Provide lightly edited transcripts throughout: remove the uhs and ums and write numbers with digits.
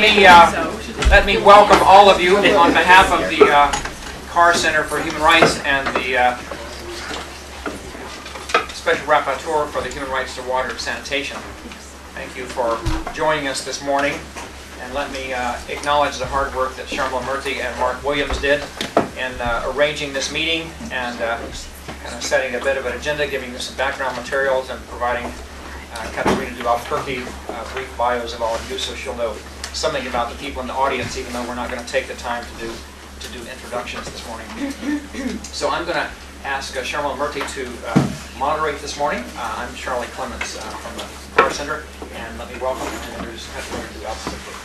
let me welcome all of you on behalf of the Carr Center for Human Rights and the Special Rapporteur for the Human Rights to Water and Sanitation. Thank you for joining us this morning, and let me acknowledge the hard work that Sharmila Murthy and Mark Williams did in arranging this meeting and kind of setting a bit of an agenda, giving you some background materials and providing Catarina de Albuquerque brief bios of all of you, so she'll know something about the people in the audience, even though we're not going to take the time to do introductions this morning. So I'm going to ask Sharmila Murthy to moderate this morning. I'm Charlie Clements from the Carr Center, and let me welcome and introduce Catarina de Albuquerque.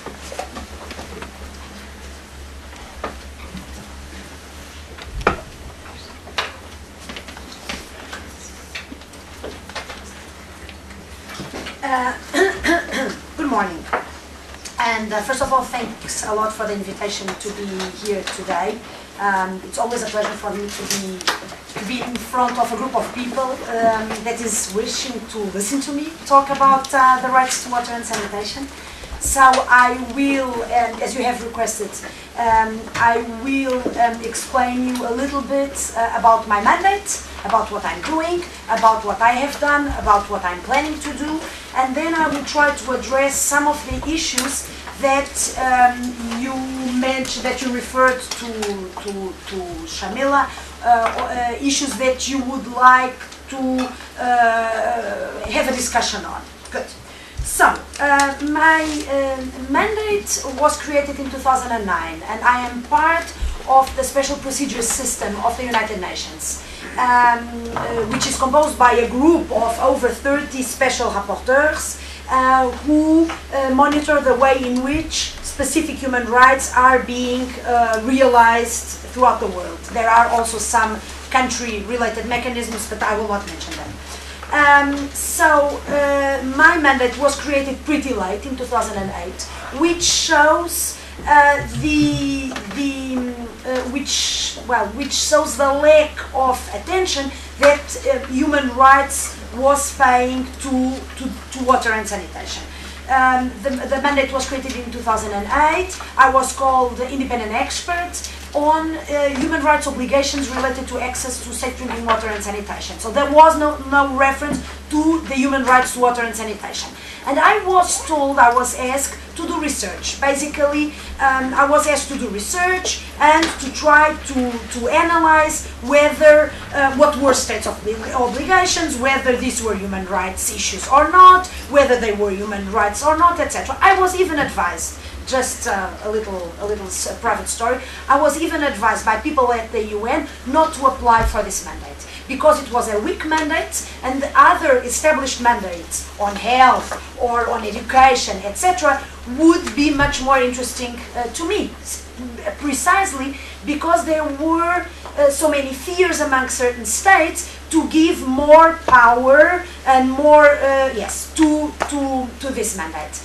Good morning, and first of all, thanks a lot for the invitation to be here today. It's always a pleasure for me to be in front of a group of people that is wishing to listen to me talk about the rights to water and sanitation. So I will, as you have requested, I will explain you a little bit about my mandate, about what I'm doing, about what I have done, about what I'm planning to do, and then I will try to address some of the issues that you mentioned, that you referred to Sharmila, issues that you would like to have a discussion on. Good. So, my mandate was created in 2009, and I am part of the Special Procedures System of the United Nations, which is composed by a group of over 30 special rapporteurs who monitor the way in which specific human rights are being realized throughout the world. There are also some country-related mechanisms, but I will not mention them. My mandate was created pretty late in 2008, which shows which shows the lack of attention that human rights was paying to water and sanitation. The mandate was created in 2008. I was called the independent expert on human rights obligations related to access to safe drinking water and sanitation. So there was no reference to the human rights to water and sanitation. And I was told, I was asked to do research. Basically, I was asked to do research and to try to analyze whether, what were states of obligations, whether these were human rights issues or not, whether they were human rights or not, etc. I was even advised, just a little private story, I was even advised by people at the UN not to apply for this mandate, because it was a weak mandate and the other established mandates on health or on education, etc., would be much more interesting to me, precisely because there were so many fears among certain states to give more power and more, to this mandate.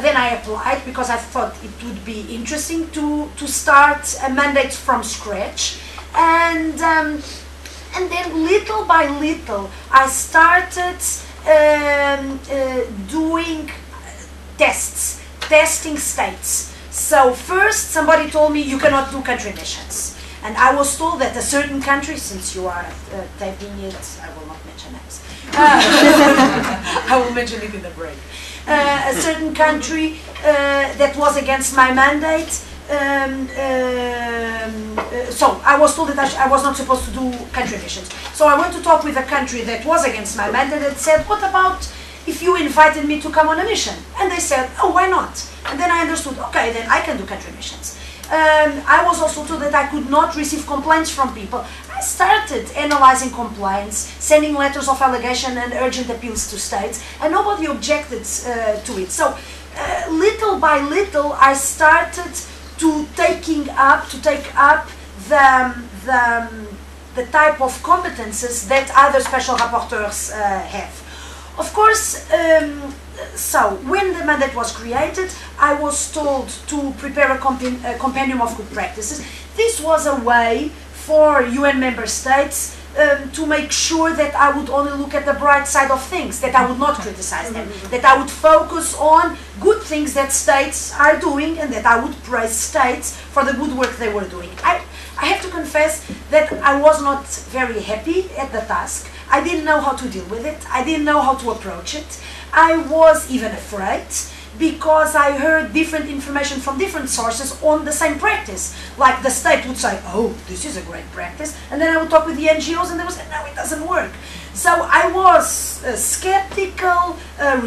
Then I applied because I thought it would be interesting to start a mandate from scratch, and then little by little I started doing testing states. So first somebody told me you cannot do country missions, and I was told that a certain country, since you are taping it, I will not mention names. I will mention it in the break. A certain country that was against my mandate. So I was told that I was not supposed to do country missions. So I went to talk with a country that was against my mandate and said, what about if you invited me to come on a mission? And they said, oh, why not? And then I understood, okay, then I can do country missions. I was also told that I could not receive complaints from people. I started analyzing complaints, sending letters of allegation and urgent appeals to states, and nobody objected to it. So little by little, I started to take up the type of competences that other special rapporteurs have. Of course, so when the mandate was created, I was told to prepare a compendium of good practices. This was a way for UN member states to make sure that I would only look at the bright side of things, that I would not criticize them, that I would focus on good things that states are doing, and that I would praise states for the good work they were doing. I have to confess that I was not very happy at the task. I didn't know how to deal with it. I didn't know how to approach it. I was even afraid, because I heard different information from different sources on the same practice. Like the state would say, oh, this is a great practice, and then I would talk with the NGOs and they would say, no, it doesn't work. So I was skeptical,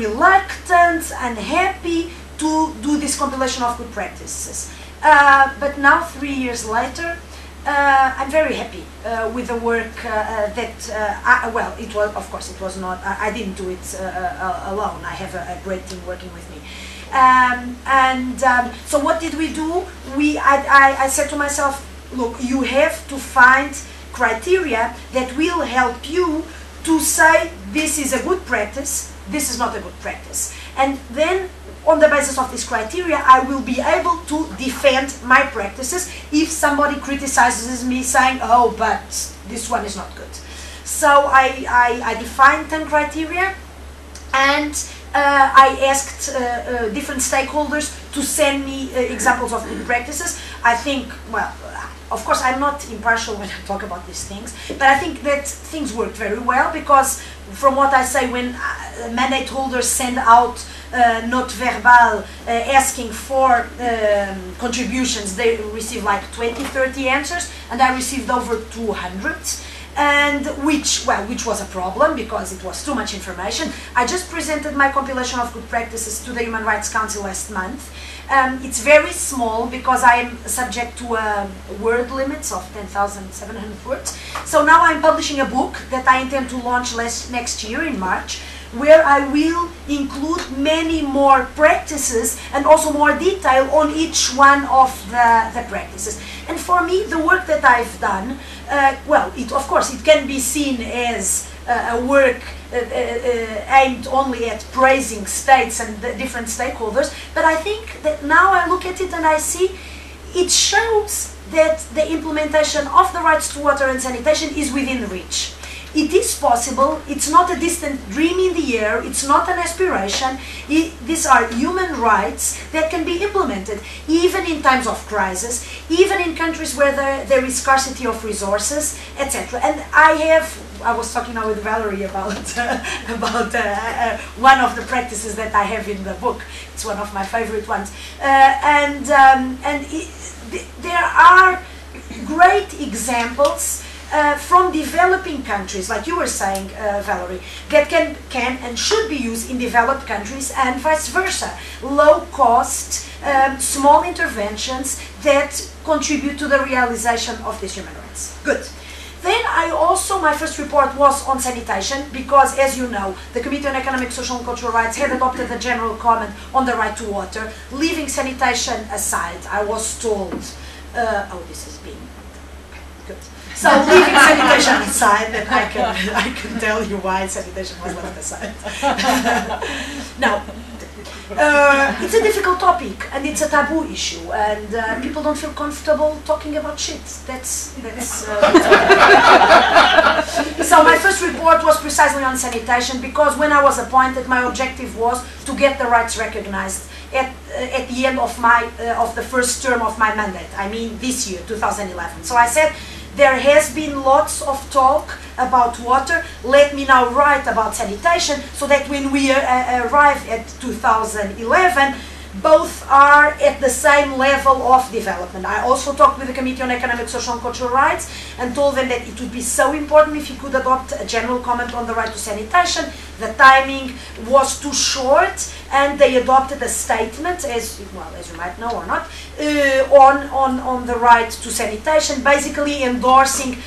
reluctant, unhappy to do this compilation of good practices. But now, 3 years later, I'm very happy with the work well, it was, of course, it was not, I didn't do it alone. I have a great team working with me. So what did we do? I said to myself, look, you have to find criteria that will help you to say this is a good practice, this is not a good practice. And then on the basis of this criteria, I will be able to defend my practices if somebody criticizes me saying, oh, but this one is not good. So I defined 10 criteria, and I asked different stakeholders to send me examples of good practices. I think, well, of course, I'm not impartial when I talk about these things, but I think that things worked very well, because from what I say, when mandate holders send out note verbal asking for contributions, they receive like 20, 30 answers, and I received over 200. And which was a problem, because it was too much information. I just presented my compilation of good practices to the Human Rights Council last month. It's very small, because I am subject to word limits of 10,700 words. So now I'm publishing a book that I intend to launch next year in March, where I will include many more practices and also more detail on each one of the practices. And for me, the work that I've done, well, of course, it can be seen as a work aimed only at praising states and the different stakeholders, but I think that now I look at it and I see it shows that the implementation of the rights to water and sanitation is within reach. It is possible. It's not a distant dream in the air. It's not an aspiration. These are human rights that can be implemented, even in times of crisis, even in countries where there is scarcity of resources, etc. And I was talking now with Valerie about one of the practices that I have in the book. It's one of my favorite ones, there are great examples from developing countries, like you were saying, Valerie, that can and should be used in developed countries, and vice versa. Low cost, small interventions that contribute to the realization of these human rights. Good. Then my first report was on sanitation, because, as you know, the Committee on Economic, Social and Cultural Rights had adopted a general comment on the right to water, leaving sanitation aside. I was told, oh, this is being good. So leaving sanitation aside, and I can tell you why sanitation was left aside. Now, it's a difficult topic, and it's a taboo issue, and people don't feel comfortable talking about shit. So my first report was precisely on sanitation, because when I was appointed, my objective was to get the rights recognized at the end of the first term of my mandate. I mean, this year, 2011. So I said, there has been lots of talk about water. Let me now write about sanitation, so that when we arrive at 2011, both are at the same level of development. I also talked with the Committee on Economic, Social and Cultural Rights and told them that it would be so important if you could adopt a general comment on the right to sanitation. The timing was too short, and they adopted a statement, as you might know or not, on the right to sanitation, basically endorsing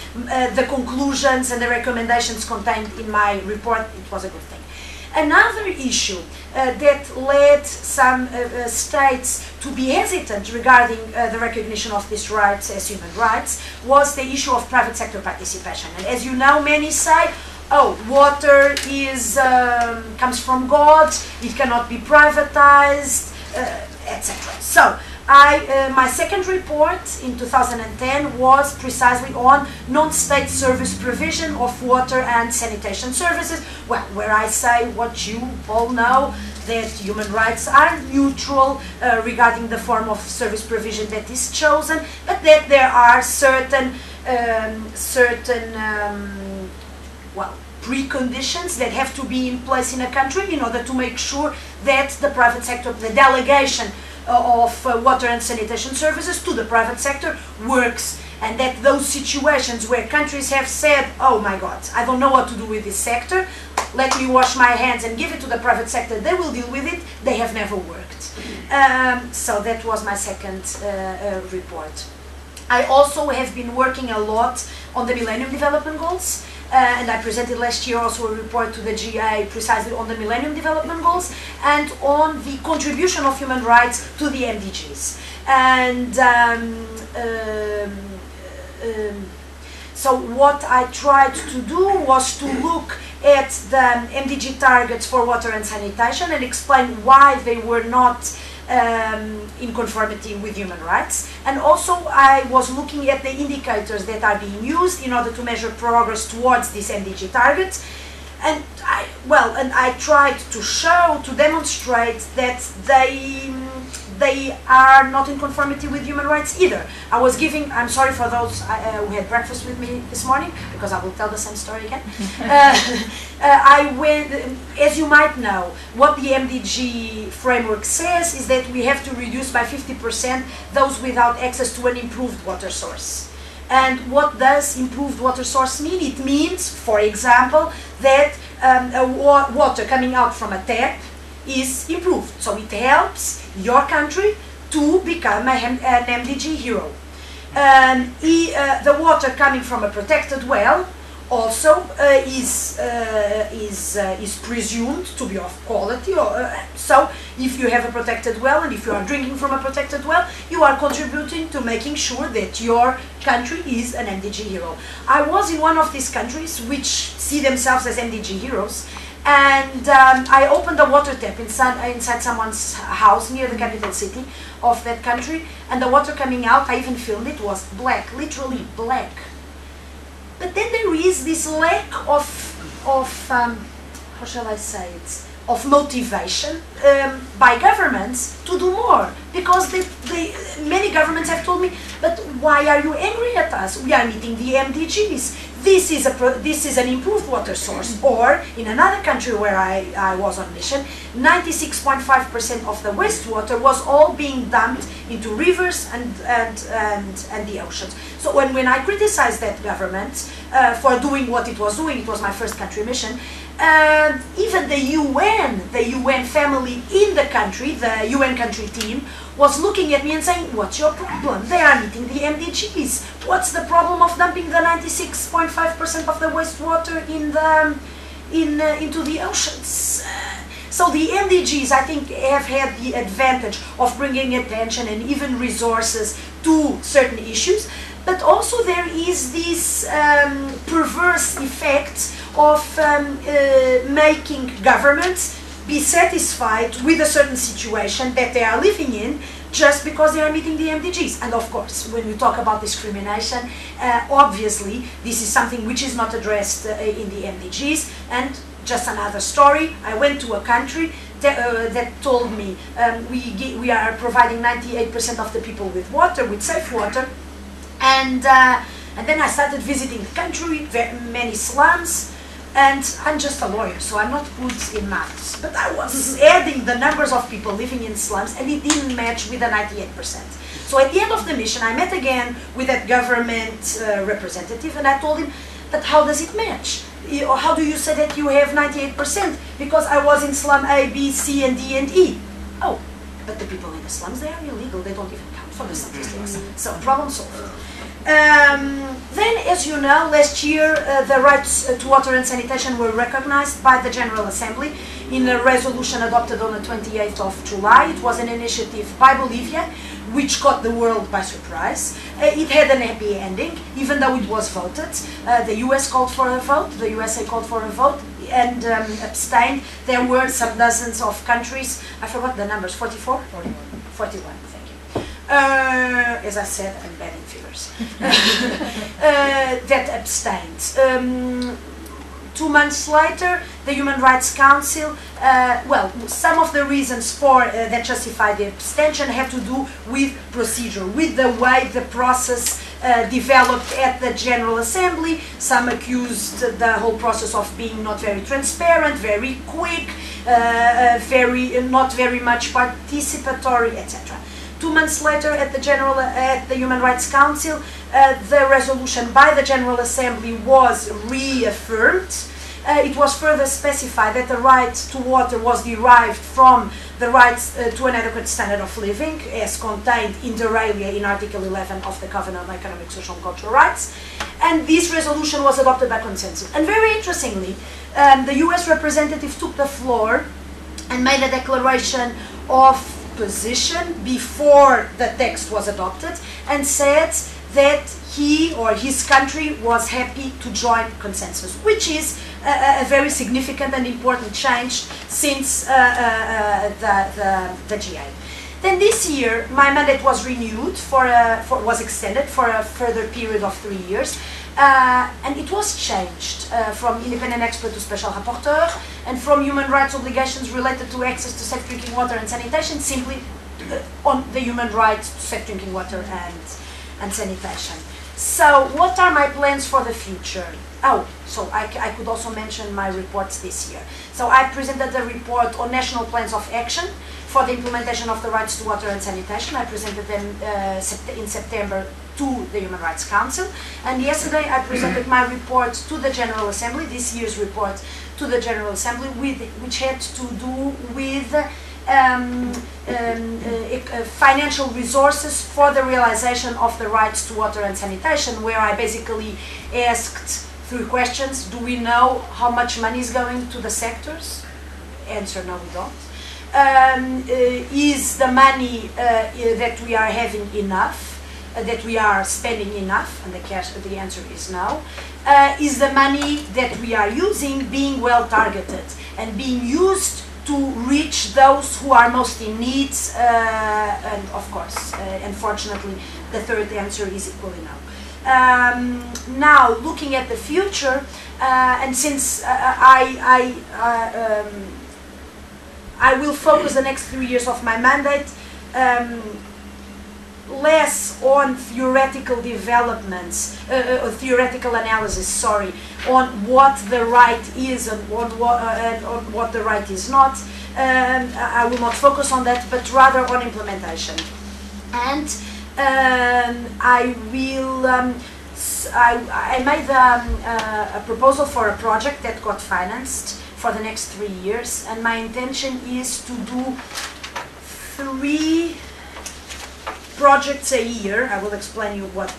the conclusions and the recommendations contained in my report. It was a good thing. Another issue that led some states to be hesitant regarding the recognition of these rights as human rights was the issue of private sector participation. And as you know, many say, oh, water comes from God, it cannot be privatized, etc. So My second report in 2010 was precisely on non-state service provision of water and sanitation services, well, where I say what you all know, that human rights are neutral regarding the form of service provision that is chosen, but that there are certain preconditions that have to be in place in a country in order to make sure that the private sector, the delegation of water and sanitation services to the private sector works, and that those situations where countries have said, oh my God, I don't know what to do with this sector, let me wash my hands and give it to the private sector, they will deal with it, they have never worked. So that was my second report. I also have been working a lot on the Millennium Development Goals, and I presented last year also a report to the GA precisely on the Millennium Development Goals and on the contribution of human rights to the MDGs. And so what I tried to do was to look at the MDG targets for water and sanitation and explain why they were not in conformity with human rights. And also I was looking at the indicators that are being used in order to measure progress towards these MDG targets. And I tried to show, to demonstrate that they are not in conformity with human rights either. I'm sorry for those who had breakfast with me this morning, because I will tell the same story again. As you might know, what the MDG framework says is that we have to reduce by 50% those without access to an improved water source. And what does improved water source mean? It means, for example, that water coming out from a tap is improved. So it helps your country to become an MDG hero. The water coming from a protected well also is presumed to be of quality. So if you have a protected well and if you are drinking from a protected well, you are contributing to making sure that your country is an MDG hero. I was in one of these countries which see themselves as MDG heroes, and I opened a water tap inside someone's house near the capital city of that country, and the water coming out, I even filmed it, was black, literally black. But then there is this lack of how shall I say it, of motivation by governments to do more, because many governments have told me, but why are you angry at us? We are meeting the MDGs. This is an improved water source. Or in another country where I was on mission, 96.5% of the wastewater was all being dumped into rivers and the oceans. So when I criticized that government for doing what it was doing, it was my first country mission, even the UN family in the country, the UN country team, was looking at me and saying, what's your problem? They are meeting the MDGs. What's the problem of dumping the 96.5% of the wastewater into the oceans? So the MDGs, I think, have had the advantage of bringing attention and even resources to certain issues, but also there is this perverse effect of making governments be satisfied with a certain situation that they are living in just because they are meeting the MDGs. And of course, when we talk about discrimination, obviously this is something which is not addressed in the MDGs. And just another story, I went to a country that told me we are providing 98% of the people with water, with safe water, and then I started visiting the country, many slums. And I'm just a lawyer, so I'm not good in maths. But I was adding the numbers of people living in slums, and it didn't match with the 98%. So at the end of the mission, I met again with that government representative, and I told him, but how does it match? How do you say that you have 98%? Because I was in slum A, B, C, and D, and E. Oh, but the people in the slums, they are illegal. They don't even count for the statistics. So problem solved. Then, as you know, last year the rights to water and sanitation were recognized by the General Assembly in a resolution adopted on the 28th of July. It was an initiative by Bolivia, which caught the world by surprise. It had an happy ending, even though it was voted. The US called for a vote, the USA called for a vote, and abstained. There were some dozens of countries, I forgot the numbers, 44? 41, thank you. as I said, I'm bad in figures, that abstained. 2 months later, the Human Rights Council, well, some of the reasons for that justify the abstention have to do with procedure, with the way the process developed at the General Assembly. Some accused the whole process of being not very transparent, very quick, not very much participatory, etc. 2 months later, at the Human Rights Council, the resolution by the General Assembly was reaffirmed. It was further specified that the right to water was derived from the right to an adequate standard of living, as contained inter alia in Article 11 of the Covenant on Economic, Social and Cultural Rights. And this resolution was adopted by consensus. And very interestingly, the US representative took the floor and made a declaration of position before the text was adopted and said that he or his country was happy to join consensus, which is a very significant and important change since the GA. Then this year, my mandate was renewed was extended for a further period of 3 years, and it was changed from independent expert to special rapporteur, and from human rights obligations related to access to safe drinking water and sanitation, simply on the human rights to safe drinking water and sanitation. So, what are my plans for the future? Oh, so I could also mention my reports this year. So I presented a report on national plans of action for the implementation of the rights to water and sanitation. I presented them in September to the Human Rights Council. And yesterday I presented my report to the General Assembly, this year's report to the General Assembly, which had to do with financial resources for the realization of the rights to water and sanitation, where I basically asked 3 questions. Do we know how much money is going to the sectors? Answer, no, we don't. Is the money that we are having enough? That we are spending enough? And the answer is no. Is the money that we are using being well targeted and being used to reach those who are most in need? And of course, unfortunately, the third answer is equally no. Now, looking at the future, and since I will focus the next 3 years of my mandate less on theoretical developments, theoretical analysis, sorry, on what the right is and on what the right is not. I will not focus on that, but rather on implementation. And I made a proposal for a project that got financed for the next 3 years, and my intention is to do 3 projects a year. I will explain you what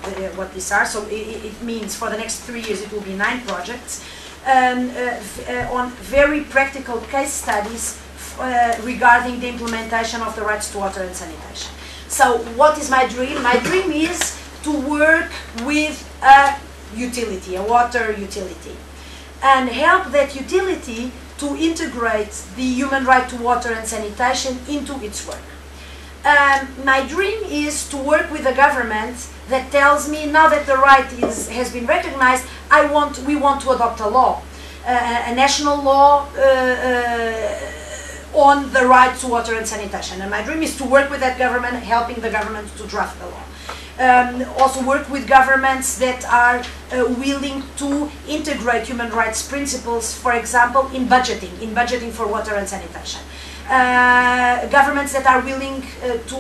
these are. So it means for the next 3 years it will be 9 projects on very practical case studies regarding the implementation of the rights to water and sanitation. So what is my dream? My dream is to work with a utility, a water utility, and help that utility to integrate the human right to water and sanitation into its work. My dream is to work with a government that tells me, now that the right has been recognized, we want to adopt a law, a national law on the right to water and sanitation. And my dream is to work with that government, helping the government to draft the law. Also work with governments that are willing to integrate human rights principles, for example, in budgeting for water and sanitation. Governments that are willing to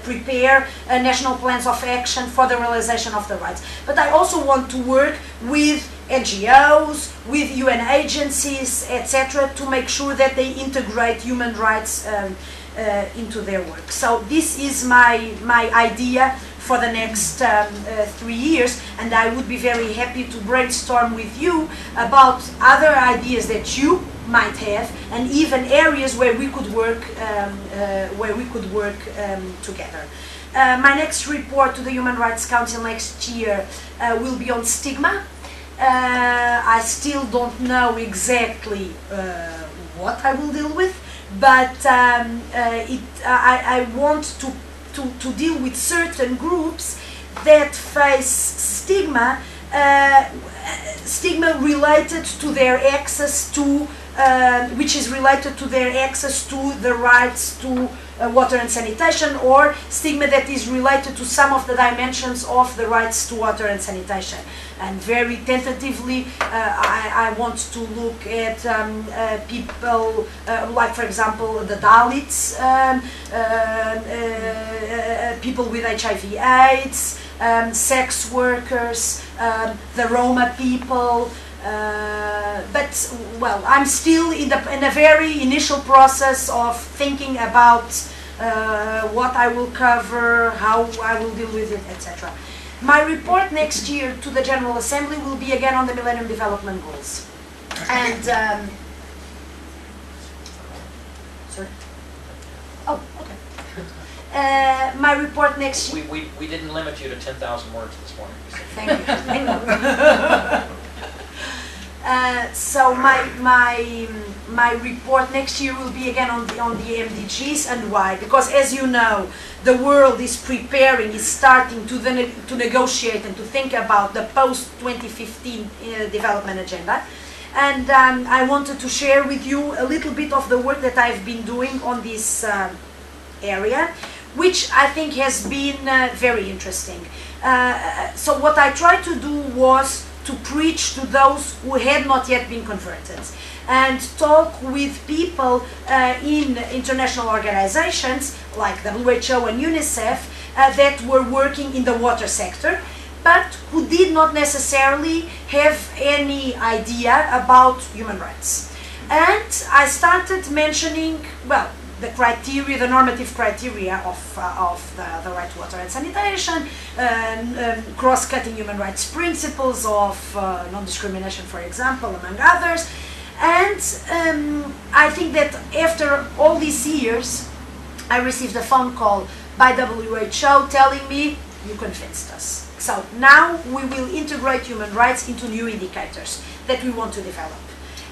prepare national plans of action for the realization of the rights. But I also want to work with NGOs, with UN agencies, etc., to make sure that they integrate human rights into their work. So this is my idea for the next 3 years, and I would be very happy to brainstorm with you about other ideas that you might have, and even areas where we could work together. My next report to the Human Rights Council next year will be on stigma. I still don't know exactly what I will deal with, but I want to to deal with certain groups that face stigma, stigma related to their access to, which is related to their access to the rights to water and sanitation, or stigma that is related to some of the dimensions of the rights to water and sanitation. And very tentatively, I want to look at people like, for example, the Dalits, people with HIV/AIDS, sex workers, the Roma people. But, well, I'm still in a very initial process of thinking about what I will cover, how I will deal with it, etc. My report next year to the General Assembly will be again on the Millennium Development Goals. And, sorry? Oh, okay. My report next year... We didn't limit you to 10,000 words this morning. Thank you. Thank you. So my report next year will be again on the MDGs, and why? Because, as you know, the world is preparing, is starting to negotiate and to think about the post-2015 development agenda. And I wanted to share with you a little bit of the work that I've been doing on this area, which I think has been very interesting. So what I tried to do was to preach to those who had not yet been converted, and talk with people in international organizations like WHO and UNICEF that were working in the water sector, but who did not necessarily have any idea about human rights. And I started mentioning, well, the criteria, the normative criteria of the right to water and sanitation, cross-cutting human rights principles of non-discrimination, for example, among others. And I think that after all these years, I received a phone call by WHO telling me, you convinced us. So now we will integrate human rights into new indicators that we want to develop.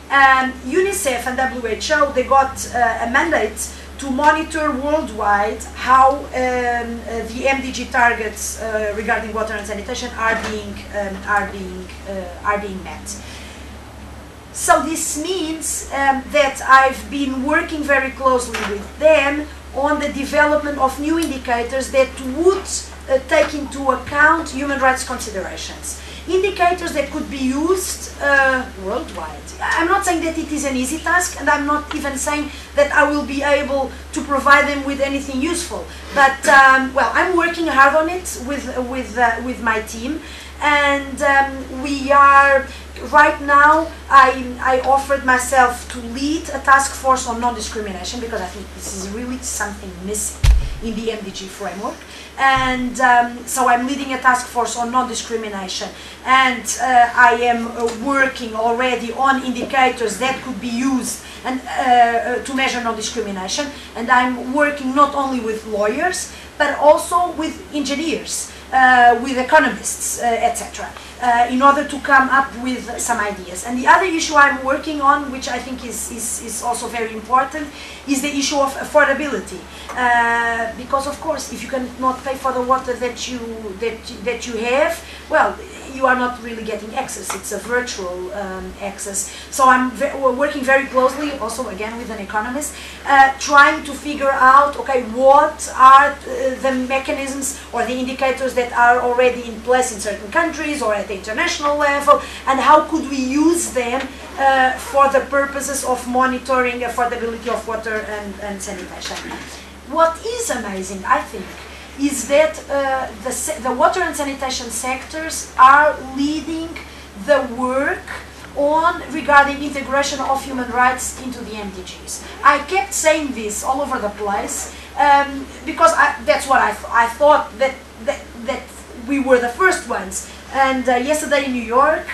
UNICEF and WHO, they got a mandate to monitor worldwide how the MDG targets regarding water and sanitation are being met. So this means that I've been working very closely with them on the development of new indicators that would take into account human rights considerations. Indicators that could be used worldwide. I'm not saying that it is an easy task, and I'm not even saying that I will be able to provide them with anything useful. But well, I'm working hard on it with my team, and we are right now. I offered myself to lead a task force on non-discrimination, because I think this is really something missing in the MDG framework. And so I'm leading a task force on non-discrimination, and I am working already on indicators that could be used and to measure non-discrimination. And I'm working not only with lawyers, but also with engineers, with economists, etc., in order to come up with some ideas. And the other issue I'm working on, which I think is also very important, is the issue of affordability. Because of course, if you cannot pay for the water that you have, well, you are not really getting access. It's a virtual access. So I'm working very closely, also again with an economist, trying to figure out, okay, what are the mechanisms or the indicators that are already in place in certain countries or at the international level, and how could we use them for the purposes of monitoring affordability of water and sanitation. What is amazing, I think, is that the water and sanitation sectors are leading the work on regarding integration of human rights into the MDGs. I kept saying this all over the place because that's what I thought, that we were the first ones. And yesterday in New York,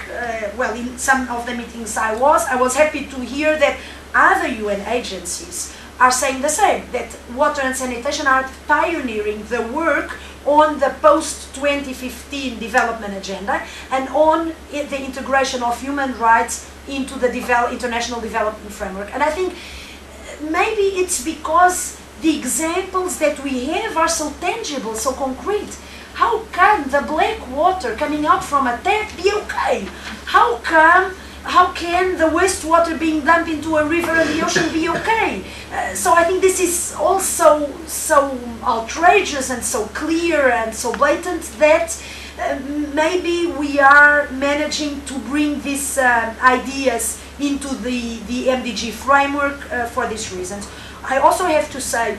well, in some of the meetings I was happy to hear that other UN agencies are saying the same, that water and sanitation are pioneering the work on the post-2015 development agenda and on the integration of human rights into the international development framework. And I think maybe it's because the examples that we have are so tangible, so concrete. How can the black water coming out from a tap be okay? How can the wastewater being dumped into a river and the ocean be okay? So I think this is also so outrageous and so clear and so blatant that maybe we are managing to bring these ideas into the MDG framework for these reasons. I also have to say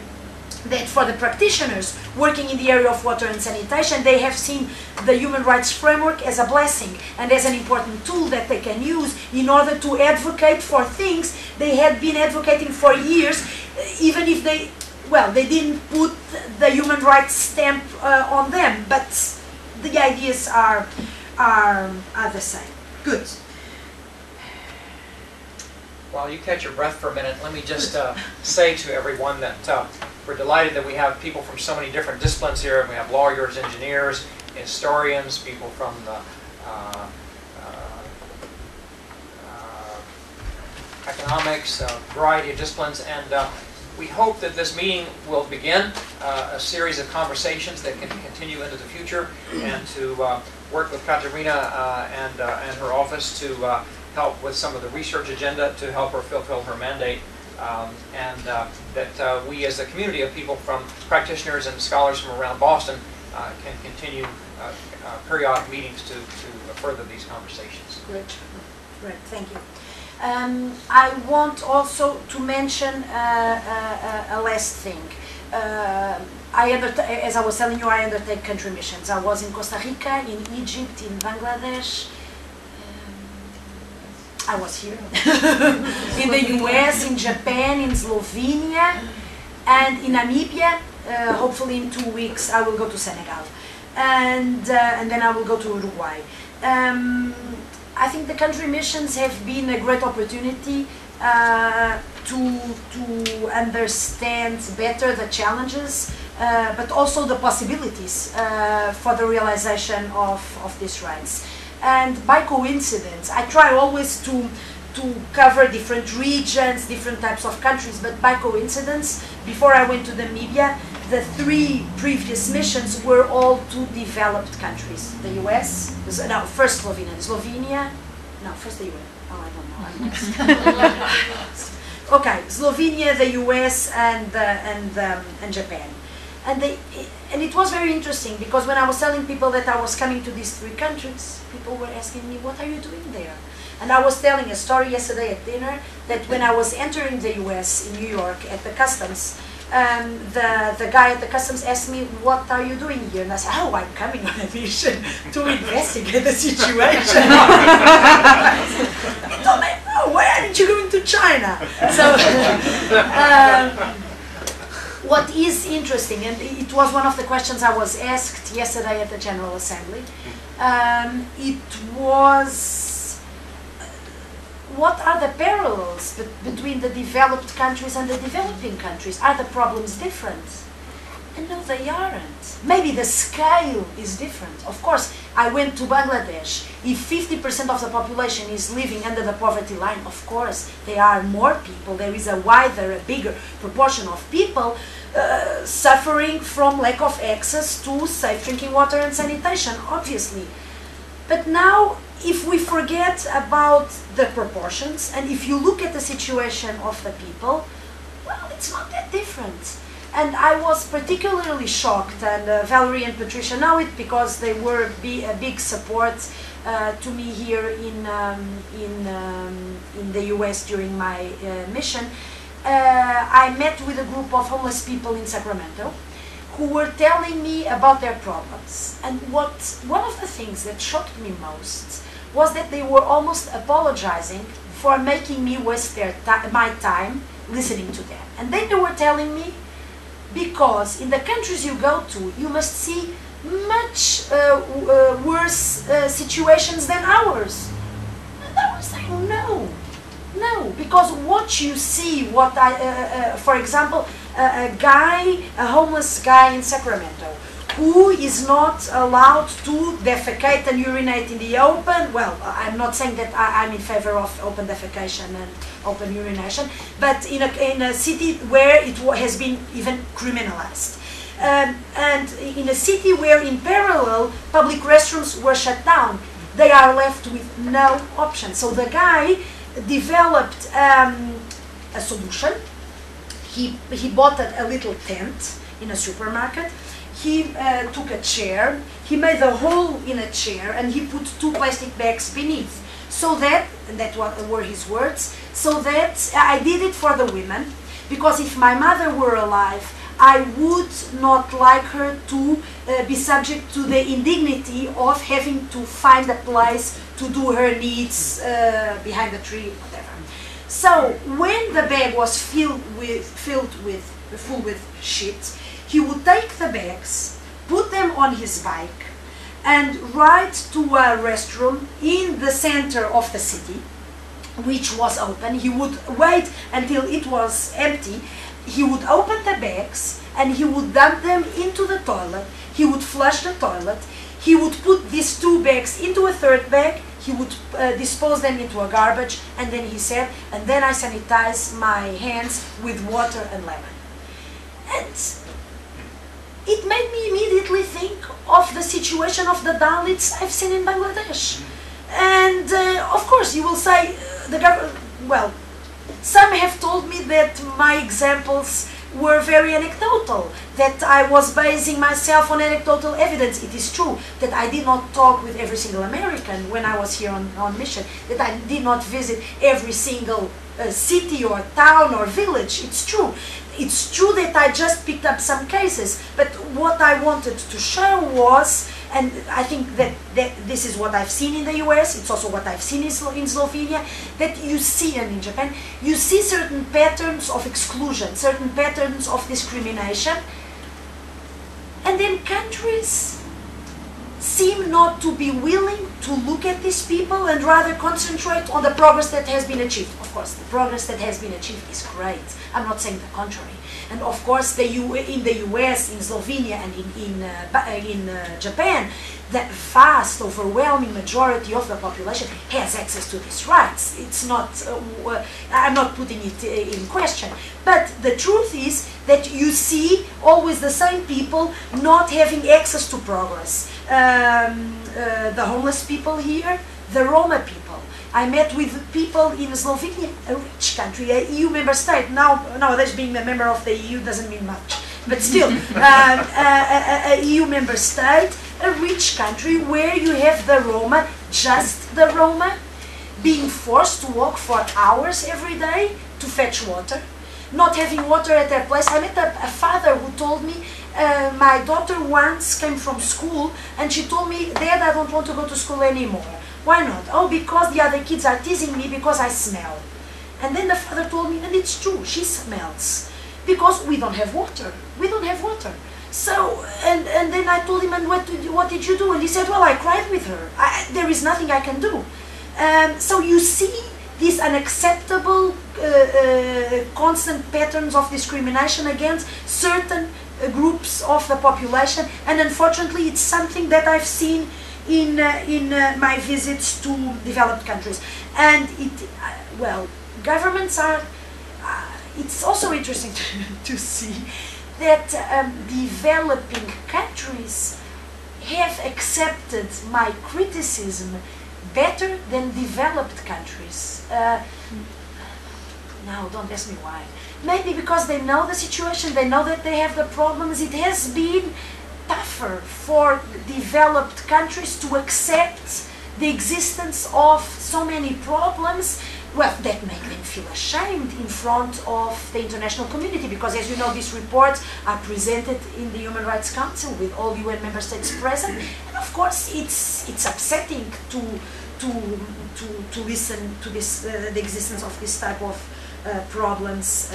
that for the practitioners working in the area of water and sanitation, they have seen the human rights framework as a blessing and as an important tool that they can use in order to advocate for things they had been advocating for years, even if they didn't put the human rights stamp on them, but the ideas are the same. Good. While you catch your breath for a minute, let me just say to everyone that we're delighted that we have people from so many different disciplines here. We have lawyers, engineers, historians, people from the economics, a variety of disciplines, and we hope that this meeting will begin a series of conversations that can continue into the future, and to work with Catarina and her office to help with some of the research agenda to help her fulfill her mandate. That we as a community of people from practitioners and scholars from around Boston can continue periodic meetings to further these conversations. Great, thank you. I want also to mention a last thing. As I was telling you, I undertake country missions. I was in Costa Rica, in Egypt, in Bangladesh. I was here in the US, in Japan, in Slovenia, and in Namibia. Hopefully in 2 weeks I will go to Senegal, and then I will go to Uruguay. I think the country missions have been a great opportunity to understand better the challenges, but also the possibilities for the realization of these rights. And by coincidence, I try always to cover different regions, different types of countries, but by coincidence, before I went to Namibia, the 3 previous missions were all to developed countries. The US, no, first Slovenia, no, first the US, oh, I don't know. Okay, Slovenia, the US, and Japan. And it was very interesting, because when I was telling people that I was coming to these 3 countries, people were asking me, what are you doing there? And I was telling a story yesterday at dinner that when I was entering the US in New York at the customs, the guy at the customs asked me, what are you doing here? And I said, oh, I'm coming on a mission to investigate the situation. He told me, oh, why aren't you going to China? So, what is interesting, and it was one of the questions I was asked yesterday at the General Assembly, it was, what are the parallels between the developed countries and the developing countries? Are the problems different? And no, they aren't. Maybe the scale is different. Of course, I went to Bangladesh. If 50% of the population is living under the poverty line, of course, there are more people. There is a wider, a bigger proportion of people suffering from lack of access to safe drinking water and sanitation, obviously. But now, if we forget about the proportions, and if you look at the situation of the people, well, it's not that different. And I was particularly shocked, and Valerie and Patricia know it because they were a big support to me here in the US during my mission. I met with a group of homeless people in Sacramento who were telling me about their problems. And one of the things that shocked me most was that they were almost apologizing for making me waste my time listening to them. And then they were telling me, because in the countries you go to, you must see much worse situations than ours. And I was saying, no, because what you see, for example, a homeless guy in Sacramento, who is not allowed to defecate and urinate in the open. Well, I'm not saying that I'm in favor of open defecation and open urination, but in a city where it has been even criminalized. And in a city where in parallel public restrooms were shut down, they are left with no option. So the guy developed a solution. He bought a little tent in a supermarket. He took a chair, he made a hole in a chair, and he put 2 plastic bags beneath. So that, and that were his words, so that I did it for the women, because if my mother were alive, I would not like her to be subject to the indignity of having to find a place to do her needs behind a tree, whatever. So when the bag was full with shit, he would take the bags, put them on his bike, and ride to a restroom in the center of the city, which was open. He would wait until it was empty. He would open the bags and he would dump them into the toilet. He would flush the toilet. He would put these 2 bags into a 3rd bag. He would dispose them into a garbage, and then he said, and then I sanitize my hands with water and lemon. And it made me immediately think of the situation of the Dalits I've seen in Bangladesh. And of course you will say, well, some have told me that my examples were very anecdotal, that I was basing myself on anecdotal evidence. It is true that I did not talk with every single American when I was here on mission, that I did not visit every single city or town or village. It's true. It's true that I just picked up some cases, but what I wanted to show was, and I think that this is what I've seen in the US, it's also what I've seen in Slovenia, that you see, and in Japan, you see certain patterns of exclusion, certain patterns of discrimination, and then countries seem not to be willing to look at these people and rather concentrate on the progress that has been achieved. Of course, the progress that has been achieved is great. I'm not saying the contrary. And of course, in the US, in Slovenia, and in Japan, the vast, overwhelming majority of the population has access to these rights. It's not, I'm not putting it in question. But the truth is that you see always the same people not having access to progress. The homeless people here, the Roma people. I met with people in Slovenia, a rich country, a EU member state. Nowadays being a member of the EU doesn't mean much, but still, a EU member state, a rich country where you have the Roma, just the Roma, being forced to walk for hours every day to fetch water, not having water at their place. I met a father who told me, my daughter once came from school and she told me, Dad, I don't want to go to school anymore. Why not? Oh, because the other kids are teasing me because I smell. And then the father told me, and it's true, she smells. Because we don't have water. We don't have water. So, and then I told him, and what did you do? And he said, well, I cried with her. There is nothing I can do. So you see these unacceptable, constant patterns of discrimination against certain groups of the population, and unfortunately it's something that I've seen in my visits to developed countries. And well, governments are, it's also interesting to see that developing countries have accepted my criticism better than developed countries. Now, don't ask me why. Maybe because they know the situation, they know that they have the problems. It has been tougher for developed countries to accept the existence of so many problems, well, that make them feel ashamed in front of the international community, because as you know, these reports are presented in the Human Rights Council with all UN member states present, and of course it's upsetting to listen to this the existence of this type of problems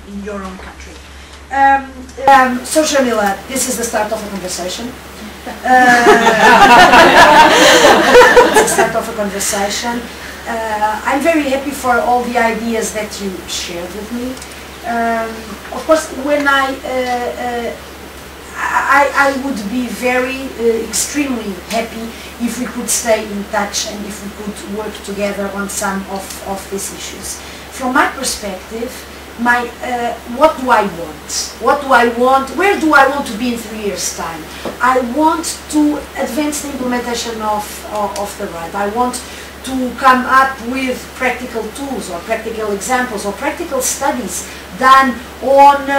in your own country. So Sharmila, this is the start of a conversation. It's the start of a conversation. I'm very happy for all the ideas that you shared with me. Of course, when I I would be very, extremely happy if we could stay in touch and if we could work together on some of these issues. From my perspective, what do I want? What do I want? Where do I want to be in 3 years' time? I want to advance the implementation of the right. I want to come up with practical tools or practical examples or practical studies done on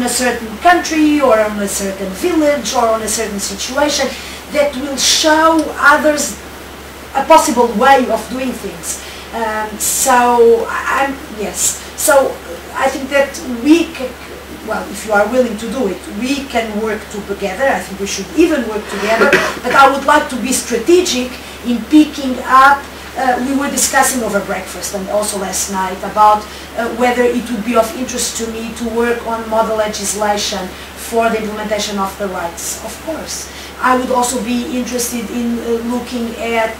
a certain country or on a certain village or on a certain situation that will show others a possible way of doing things. So I think that we can, well, if you are willing to do it, we can work together. I think we should even work together, but I would like to be strategic in picking up. We were discussing over breakfast and also last night about whether it would be of interest to me to work on model legislation for the implementation of the rights. Of course. I would also be interested in looking at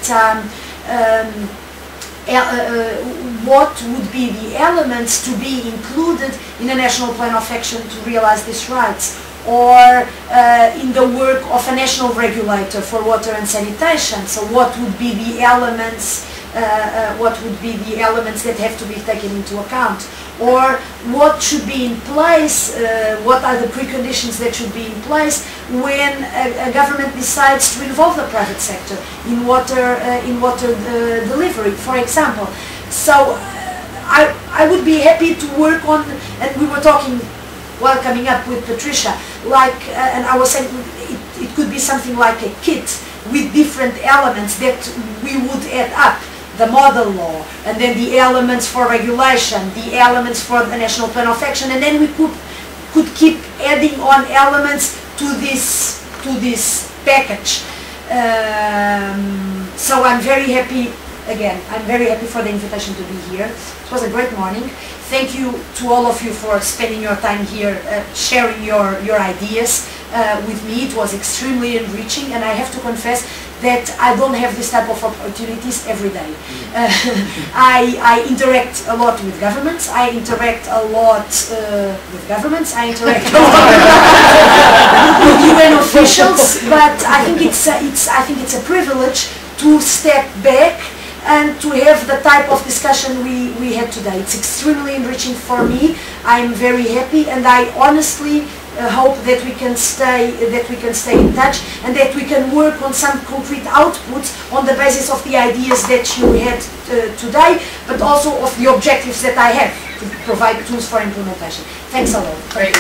what would be the elements to be included in a national plan of action to realize these rights, or in the work of a national regulator for water and sanitation. So what would be the elements? That have to be taken into account, or what should be in place? What are the preconditions that should be in place when a government decides to involve the private sector in water delivery, for example? So I would be happy to work on, and we were talking while coming up with Patricia, like, and I was saying it could be something like a kit with different elements that we would add up. The model law, and then the elements for regulation, the elements for the national plan of action, and then we could keep adding on elements to this package. So I'm very happy. Again, I'm very happy for the invitation to be here. It was a great morning. Thank you to all of you for spending your time here, sharing your ideas with me. It was extremely enriching, and I have to confess that I don't have this type of opportunities every day. I interact a lot with governments. I interact a lot with governments. I interact a lot with UN officials. But I think it's a privilege to step back and to have the type of discussion we had today. It's extremely enriching for me. I'm very happy, and I honestly hope that we can stay in touch and that we can work on some concrete outputs on the basis of the ideas that you had today, but also of the objectives that I have to provide tools for implementation. Thanks a lot. Great.